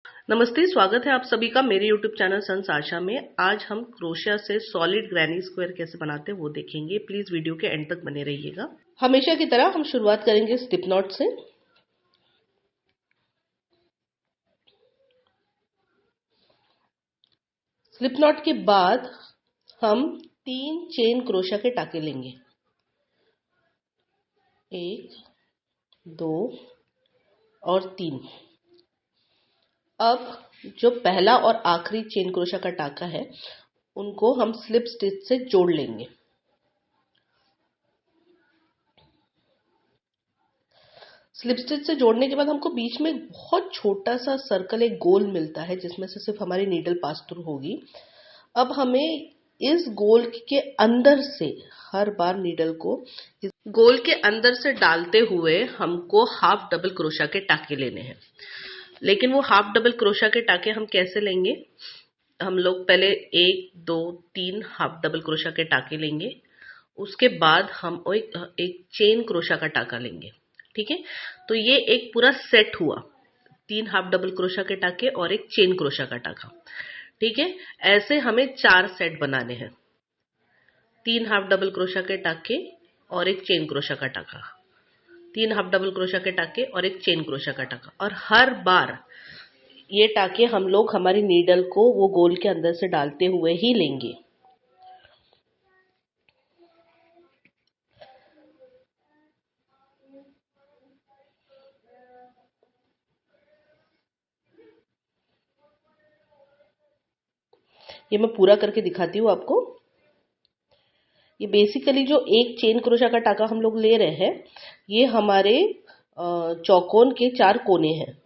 नमस्ते, स्वागत है आप सभी का मेरे यूट्यूब चैनल सन्स आशा में। आज हम क्रोशिया से सॉलिड ग्रैनी स्क्वायर कैसे बनाते हैं वो देखेंगे। प्लीज वीडियो के एंड तक बने रहिएगा। हमेशा की तरह हम शुरुआत करेंगे स्लिप नॉट से। स्लिप नॉट के बाद हम 3 चेन क्रोशिया के टाके लेंगे। 1, 2 और 3। अब जो पहला और आखिरी चेन क्रोशिया का टाका है उनको हम स्लिप स्टिच से जोड़ लेंगे। स्लिप स्टिच से जोड़ने के बाद हमको बीच में एक बहुत छोटा सा सर्कल, एक गोल मिलता है जिसमें से सिर्फ हमारी नीडल पास थ्रू होगी। अब हमें इस गोल के अंदर से हर बार नीडल को इस गोल के अंदर से डालते हुए हमको हाफ डबल क्रोशिया के टाके लेने हैं। लेकिन वो हाफ डबल क्रोशिया के टाके हम कैसे लेंगे? हम लोग पहले 1, 2, 3 हाफ डबल क्रोशिया के टाके लेंगे। उसके बाद हम एक चेन क्रोशिया का टाका लेंगे। ठीक है, तो ये एक पूरा सेट हुआ। 3 हाफ डबल क्रोशिया के टाके और एक चेन क्रोशिया का टाका। ठीक है, ऐसे हमें 4 सेट बनाने हैं। 3 हाफ डबल क्रोशिया के टाके और एक चेन क्रोशिया का टाका, 3 हाफ डबल क्रोशिया के टाके और एक चेन क्रोशिया का टाका। और हर बार ये टाके हम लोग हमारी नीडल को वो गोल के अंदर से डालते हुए ही लेंगे। ये मैं पूरा करके दिखाती हूँ आपको। ये बेसिकली जो एक चेन क्रोशिया का टाका हम लोग ले रहे हैं, ये हमारे चौकोन के 4 कोने हैं।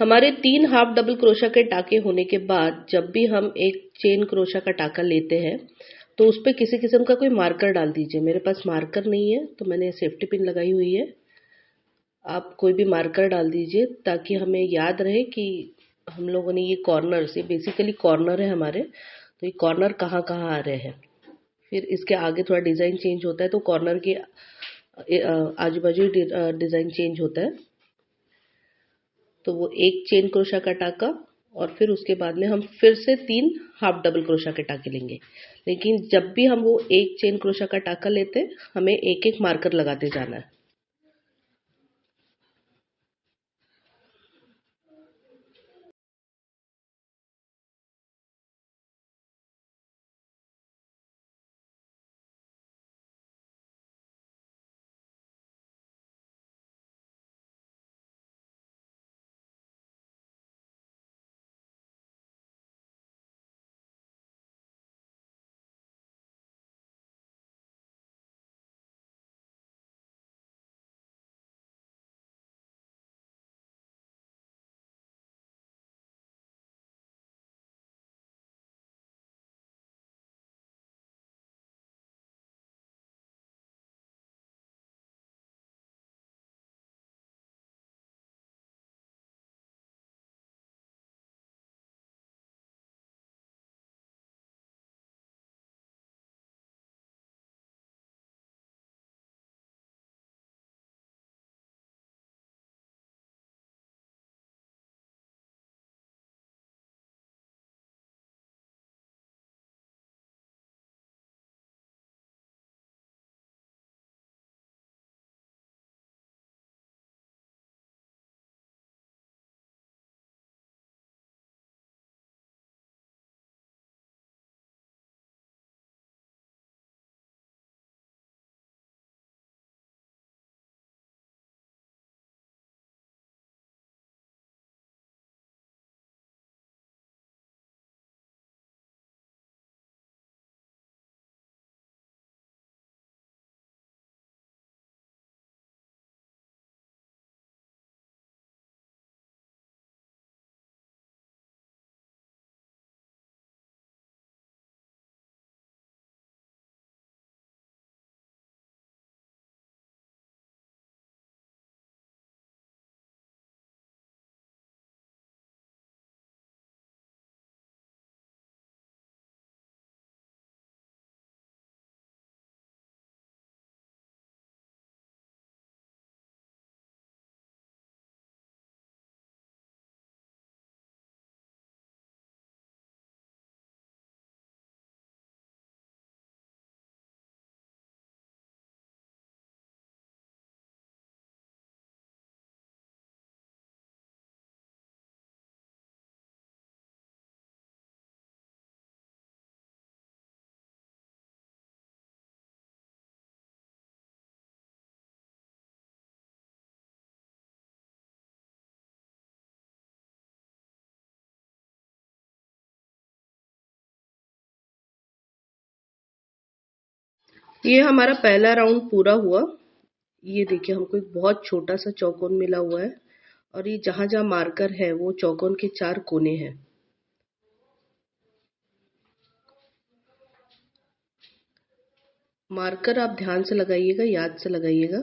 हमारे 3 हाफ डबल क्रोशिया के टाके होने के बाद जब भी हम एक चेन क्रोशिया का टाका लेते हैं तो उस पर किसी किस्म का कोई मार्कर डाल दीजिए। मेरे पास मार्कर नहीं है तो मैंने सेफ्टी पिन लगाई हुई है। आप कोई भी मार्कर डाल दीजिए ताकि हमें याद रहे कि हम लोगों ने ये कॉर्नर, ये बेसिकली कॉर्नर है हमारे, तो ये कॉर्नर कहाँ कहाँ आ रहे हैं। फिर इसके आगे थोड़ा डिज़ाइन चेंज होता है तो कॉर्नर के आजू बाजू डिज़ाइन चेंज होता है। तो वो एक चेन क्रोशिया का टाका और फिर उसके बाद में हम फिर से 3 हाफ डबल क्रोशिया के टाके लेंगे। लेकिन जब भी हम वो एक चेन क्रोशिया का टाका लेते हमें एक एक मार्कर लगाते जाना है। ये हमारा पहला राउंड पूरा हुआ। ये देखिए हमको एक बहुत छोटा सा चौकोन मिला हुआ है और ये जहां जहां मार्कर है वो चौकोन के 4 कोने हैं। मार्कर आप ध्यान से लगाइएगा, याद से लगाइएगा,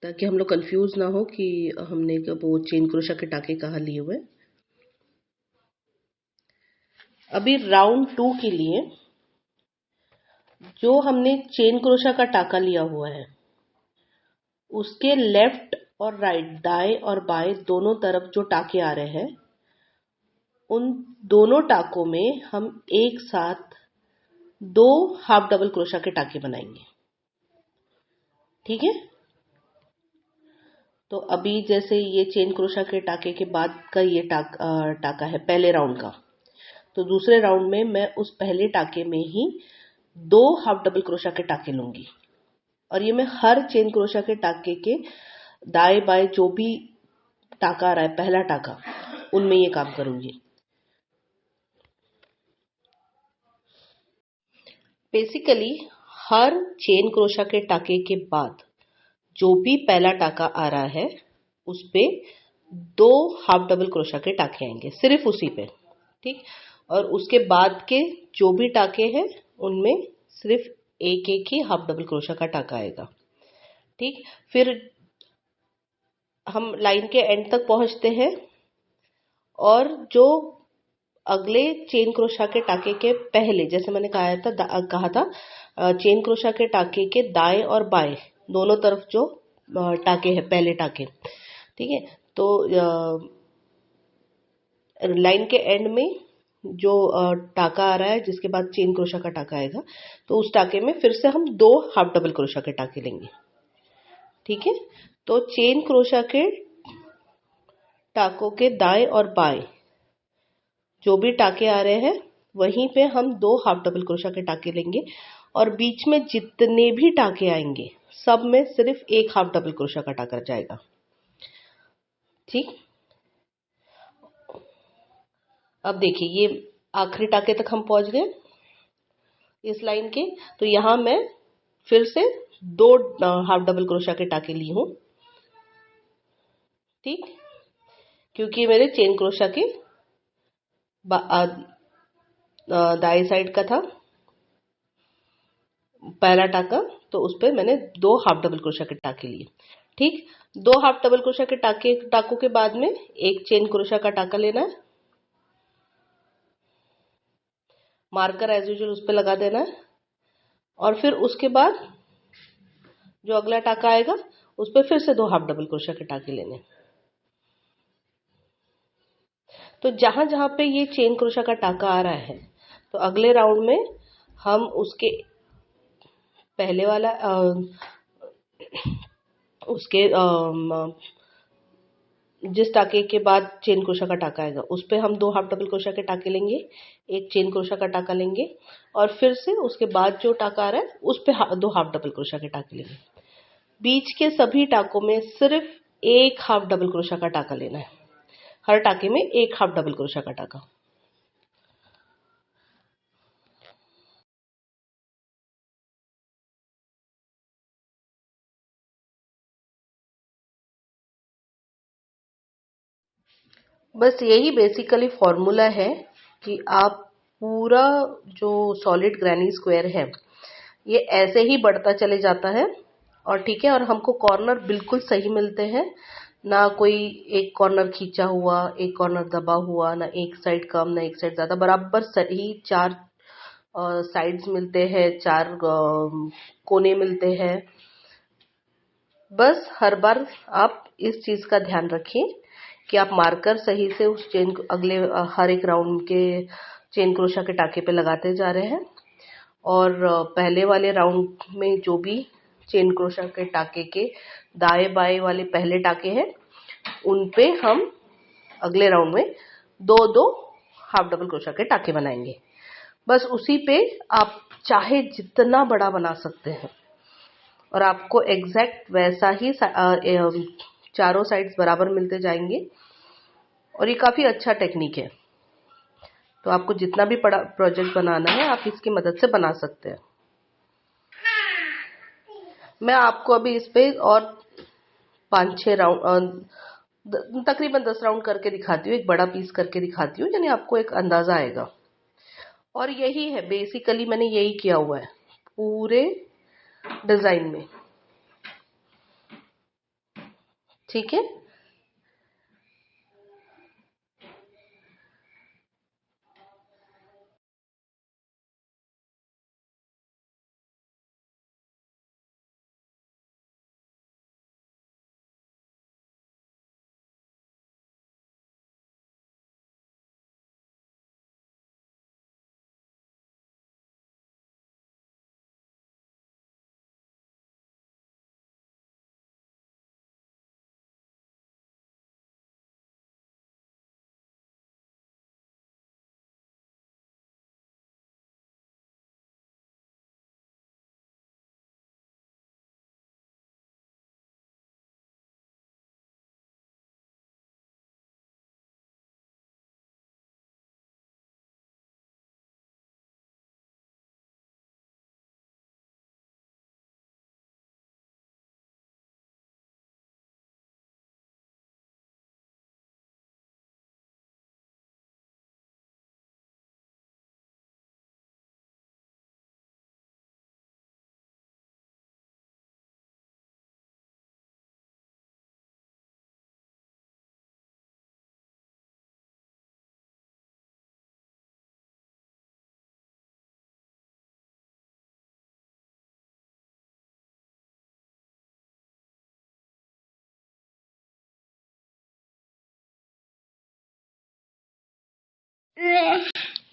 ताकि हम लोग कंफ्यूज ना हो कि हमने वो चेन क्रोशा के टाके कहाँ लिए हुए। अभी राउंड 2 के लिए जो हमने चेन क्रोशा का टाका लिया हुआ है उसके लेफ्ट और राइट, दाएं और बाएं दोनों तरफ जो टाके आ रहे हैं उन दोनों टाकों में हम एक साथ 2 हाफ डबल क्रोशा के टाके बनाएंगे। ठीक है। तो अभी जैसे ये चेन क्रोशा के टाके के बाद का ये टाका है पहले राउंड का, तो दूसरे राउंड में मैं उस पहले टाके में ही 2 हाफ डबल क्रोशा के टाके लूंगी और ये मैं हर चेन क्रोशा के टाके के दाएं बाएं जो भी टाका आ रहा है पहला टाका, उनमें ये काम करूंगी। बेसिकली हर चेन क्रोशा के टाके के बाद जो भी पहला टाका आ रहा है उस पे 2 हाफ डबल क्रोशा के टाके आएंगे, सिर्फ उसी पे। ठीक। और उसके बाद के जो भी टाके हैं उनमें सिर्फ एक एक ही हाफ डबल क्रोशा का टाका आएगा। ठीक। फिर हम लाइन के एंड तक पहुंचते हैं और जो अगले चेन क्रोशा के टाके के पहले, जैसे मैंने कहा था चेन क्रोशा के टाके के दाएं और बाएं दोनों तरफ जो टाके हैं पहले टाके, ठीक है, तो लाइन के एंड में जो टाका आ रहा है जिसके बाद चेन क्रोशा का टाका आएगा, तो उस टाके में फिर से हम 2 हाफ डबल क्रोशा के टाके लेंगे। ठीक है। तो चेन क्रोशा के टाकों के दाएं और बाएं जो भी टाके आ रहे हैं वहीं पे हम 2 हाफ डबल क्रोशा के टाके लेंगे और बीच में जितने भी टाके आएंगे सब में सिर्फ एक हाफ डबल क्रोशा का टाका जाएगा। ठीक। अब देखिए ये आखिरी टाके तक हम पहुंच गए इस लाइन के, तो यहां मैं फिर से 2 हाफ डबल क्रोशा के टाके ली हूं। ठीक। क्योंकि मेरे चेन क्रोशा के दाएं साइड का था पहला टाका, तो उस पर मैंने 2 हाफ डबल क्रोशा के टाके लिए। ठीक। 2 हाफ डबल क्रोशा के टाकों के बाद में एक चेन क्रोशा का टाका लेना है, मार्कर एज यूजुअल उस पर लगा देना है और फिर उसके बाद जो अगला टाका आएगा उस पर फिर से 2 हाफ डबल क्रोशा के टाके लेने। तो जहां जहां पे ये चेन क्रोशा का टाका आ रहा है तो अगले राउंड में हम उसके पहले वाला उसके जिस टाके के बाद चेन क्रोशा का टाका आएगा उस पे हम 2 हाफ डबल क्रोशा के टाके लेंगे, एक चेन क्रोशा का टाका लेंगे और फिर से उसके बाद जो टाका आ रहा है उस पे 2 हाफ डबल क्रोशा के टाके लेंगे। बीच के सभी टाकों में सिर्फ एक हाफ डबल क्रोशा का टाका लेना है, हर टाके में एक हाफ डबल क्रोशा का टाका। बस यही बेसिकली फॉर्मूला है कि आप पूरा जो सॉलिड ग्रैनी स्क्वायर है ये ऐसे ही बढ़ता चले जाता है और ठीक है, और हमको कॉर्नर बिल्कुल सही मिलते हैं, ना कोई एक कॉर्नर खींचा हुआ, एक कॉर्नर दबा हुआ, ना एक साइड कम ना एक साइड ज्यादा, बराबर सही 4 साइड्स मिलते हैं, 4 कोने मिलते हैं। बस हर बार आप इस चीज का ध्यान रखिए कि आप मार्कर सही से उस चेन अगले हर एक राउंड के चेन क्रोशा के टाके पे लगाते जा रहे हैं और पहले वाले राउंड में जो भी चेन क्रोशा के टाके के दाएं बाएं वाले पहले टाके हैं उन पे हम अगले राउंड में 2 हाफ डबल क्रोशा के टाके बनाएंगे। बस उसी पे आप चाहे जितना बड़ा बना सकते हैं और आपको एग्जैक्ट वैसा ही चारों साइड्स बराबर मिलते जाएंगे और ये काफी अच्छा टेक्निक है। तो आपको जितना भी बड़ा प्रोजेक्ट बनाना है आप इसकी मदद से बना सकते हैं। मैं आपको अभी इस पे और 5-6 राउंड, तकरीबन 10 राउंड करके दिखाती हूँ, एक बड़ा पीस करके दिखाती हूँ, यानी आपको एक अंदाजा आएगा। और यही है बेसिकली, मैंने यही किया हुआ है पूरे डिजाइन में। ठीक है,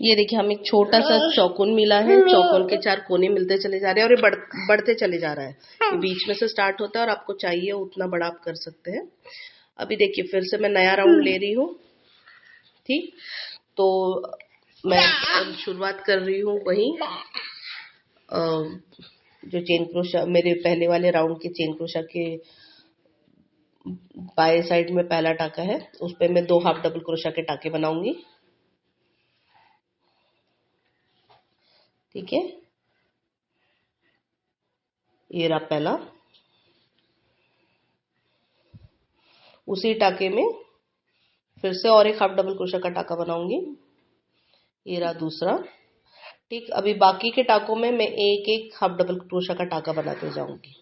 ये देखिए, हम एक छोटा सा चौकोन मिला है, चौकोन के 4 कोने मिलते चले जा रहे हैं और ये बढ़ते चले जा रहा है। ये बीच में से स्टार्ट होता है और आपको चाहिए उतना बड़ा आप कर सकते हैं। अभी देखिए फिर से मैं नया राउंड ले रही हूँ। ठीक, तो मैं शुरुआत कर रही हूँ वही जो चेन क्रोशा मेरे पहले वाले राउंड के चेन क्रोशा के बाएं साइड में पहला टाका है, उस पे मैं 2 हाफ डबल क्रोशा के टाके बनाऊंगी। ठीक है, ये रहा पहला। उसी टाके में फिर से और एक हाफ डबल क्रोशा का टाका बनाऊंगी, ये रहा दूसरा। ठीक, अभी बाकी के टाकों में मैं एक एक हाफ डबल क्रोशा का टाका बनाते जाऊंगी।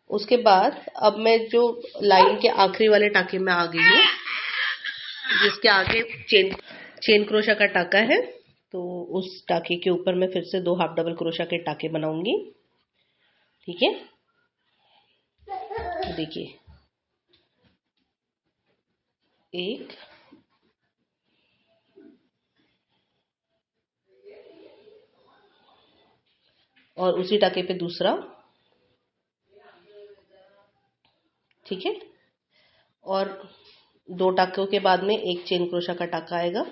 उसके बाद अब मैं जो लाइन के आखिरी वाले टाके में आ गई हूँ, जिसके आगे चेन क्रोशा का टाका है, तो उस टाके के ऊपर मैं फिर से 2 हाफ डबल क्रोशा के टाके बनाऊंगी। ठीक है, तो देखिए एक और उसी टाके पे दूसरा। ठीक है, और 2 टाकों के बाद में एक चेन क्रोशा का टाका आएगा,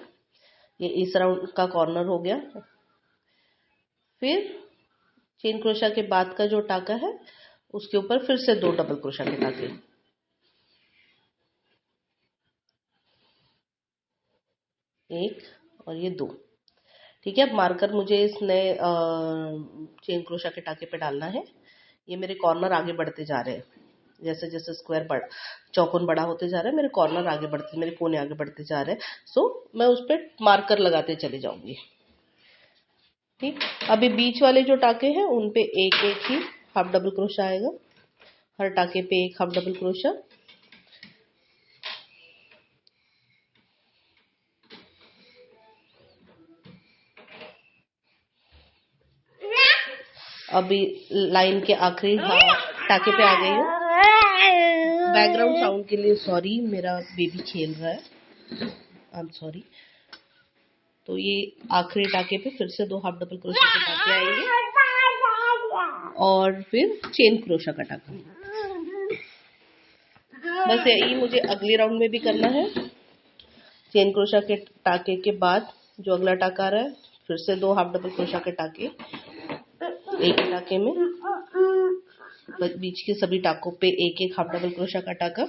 ये इस राउंड का कॉर्नर हो गया। फिर चेन क्रोशा के बाद का जो टाका है उसके ऊपर फिर से 2 डबल क्रोशा के टाके, एक और ये 2। ठीक है, अब मार्कर मुझे इस नए चेन क्रोशा के टाके पे डालना है। ये मेरे कॉर्नर आगे बढ़ते जा रहे हैं, जैसे जैसे चौकोन बड़ा होते जा रहा है, मेरे कॉर्नर आगे बढ़ते, मेरे कोने आगे बढ़ते जा रहे हैं। सो मैं उस पर मार्कर लगाते चले जाऊंगी। ठीक, अभी बीच वाले जो टाके हैं उन पे एक एक ही हाफ डबल क्रोशा आएगा, हर टाके पे एक हाफ डबल क्रोशा। अभी लाइन के आखिरी टाके पे आ गई हूँ। बैकग्राउंड साउंड के लिए सॉरी, मेरा बेबी खेल रहा है, आई एम सॉरी। तो ये आखिरी टाके पे फिर से 2 हाफ डबल क्रोशा के टाके आएंगे और फिर चेन क्रोशा का टाका। बस यही मुझे अगले राउंड में भी करना है। चेन क्रोशा के टाके के बाद जो अगला टाका आ रहा है, फिर से 2 हाफ डबल क्रोशा के टाके, एक टाके में बीच के सभी टाकों पे एक एक हाफ डबल क्रोशा का टाका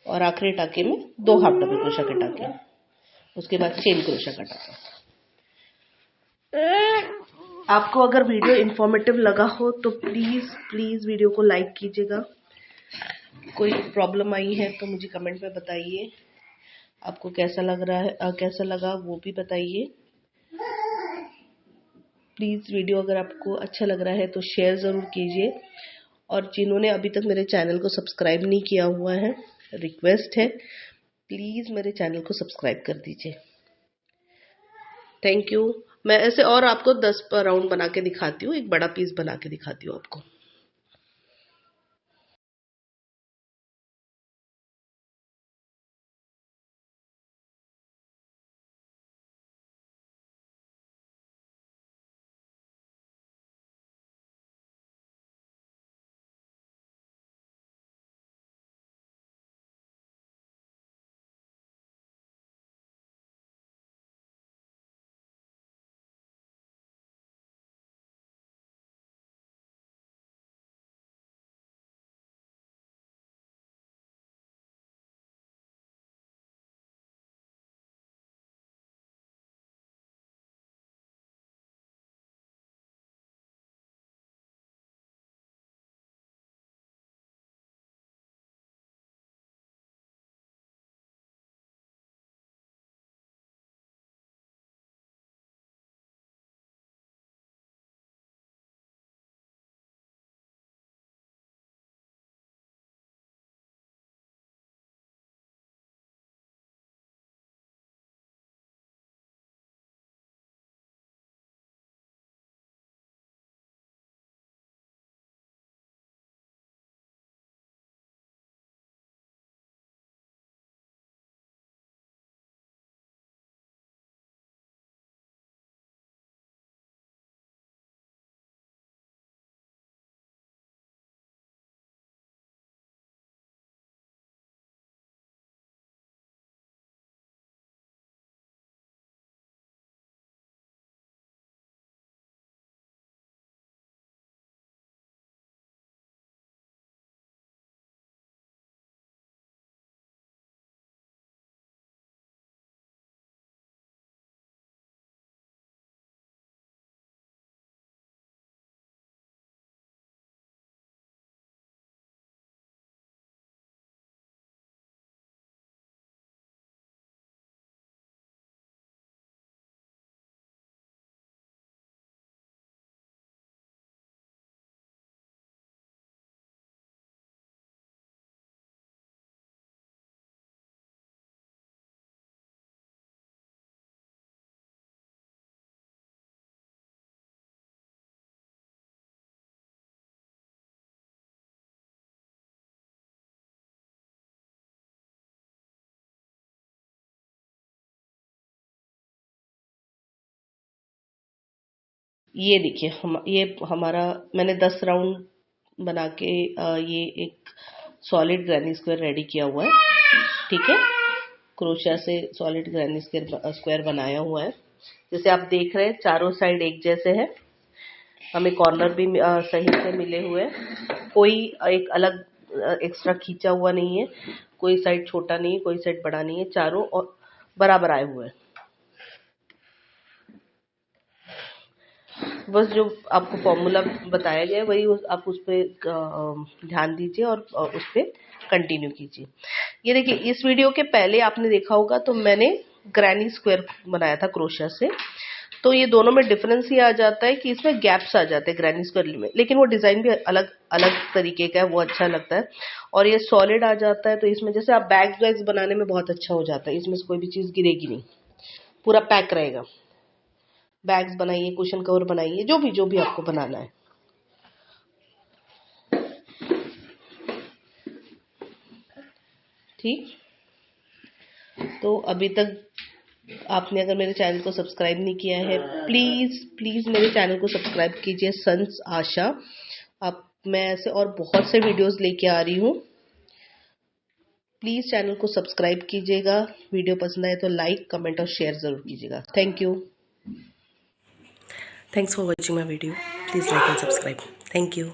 और आखिरी टाके में 2 हाफ डबल क्रोशा के टाके, उसके बाद चेन क्रोशा का टाका। आपको अगर वीडियो इन्फॉर्मेटिव लगा हो तो प्लीज़ वीडियो को लाइक कीजिएगा। कोई प्रॉब्लम आई है तो मुझे कमेंट में बताइए। आपको कैसा लग रहा है, कैसा लगा वो भी बताइए। प्लीज़ वीडियो अगर आपको अच्छा लग रहा है तो शेयर ज़रूर कीजिए। और जिन्होंने अभी तक मेरे चैनल को सब्सक्राइब नहीं किया हुआ है, रिक्वेस्ट है प्लीज़ मेरे चैनल को सब्सक्राइब कर दीजिए। Thank you. मैं ऐसे और आपको 10 राउंड बना के दिखाती हूँ, एक बड़ा पीस बना के दिखाती हूँ आपको। ये देखिए ये हमारा मैंने 10 राउंड बना के ये एक सॉलिड ग्रैनी स्क्वायर रेडी किया हुआ है। ठीक है, क्रोशिया से सॉलिड ग्रैनी स्क्वायर बनाया हुआ है। जैसे आप देख रहे हैं चारों साइड एक जैसे है, हमें कॉर्नर भी सही से मिले हुए हैं। कोई एक अलग एक्स्ट्रा खींचा हुआ नहीं है, कोई साइड छोटा नहीं है, कोई साइड बड़ा नहीं है, चारों और बराबर आए हुए हैं। बस जो आपको फॉर्मूला बताया गया है वही आप उस पर ध्यान दीजिए और उस पर कंटिन्यू कीजिए। ये देखिए इस वीडियो के पहले आपने देखा होगा तो मैंने ग्रैनी स्क्वायर बनाया था क्रोशिया से। तो ये दोनों में डिफरेंस ये आ जाता है कि इसमें गैप्स आ जाते हैं ग्रैनी स्क्वायर में, लेकिन वो डिजाइन भी अलग अलग तरीके का है, वो अच्छा लगता है। और ये सॉलिड आ जाता है तो इसमें जैसे आप बैग्स वैग्स बनाने में बहुत अच्छा हो जाता है, इसमें से कोई भी चीज गिरेगी नहीं, पूरा पैक रहेगा। बैग्स बनाइए, कुशन कवर बनाइए, जो भी आपको बनाना है। ठीक, तो अभी तक आपने अगर मेरे चैनल को सब्सक्राइब नहीं किया है प्लीज मेरे चैनल को सब्सक्राइब कीजिए, सन्स आशा। आप मैं ऐसे और बहुत से वीडियोस लेके आ रही हूँ, प्लीज चैनल को सब्सक्राइब कीजिएगा। वीडियो पसंद आए तो लाइक कमेंट और शेयर जरूर कीजिएगा। Thank you. Thanks for watching my video. Please like and subscribe. Thank you.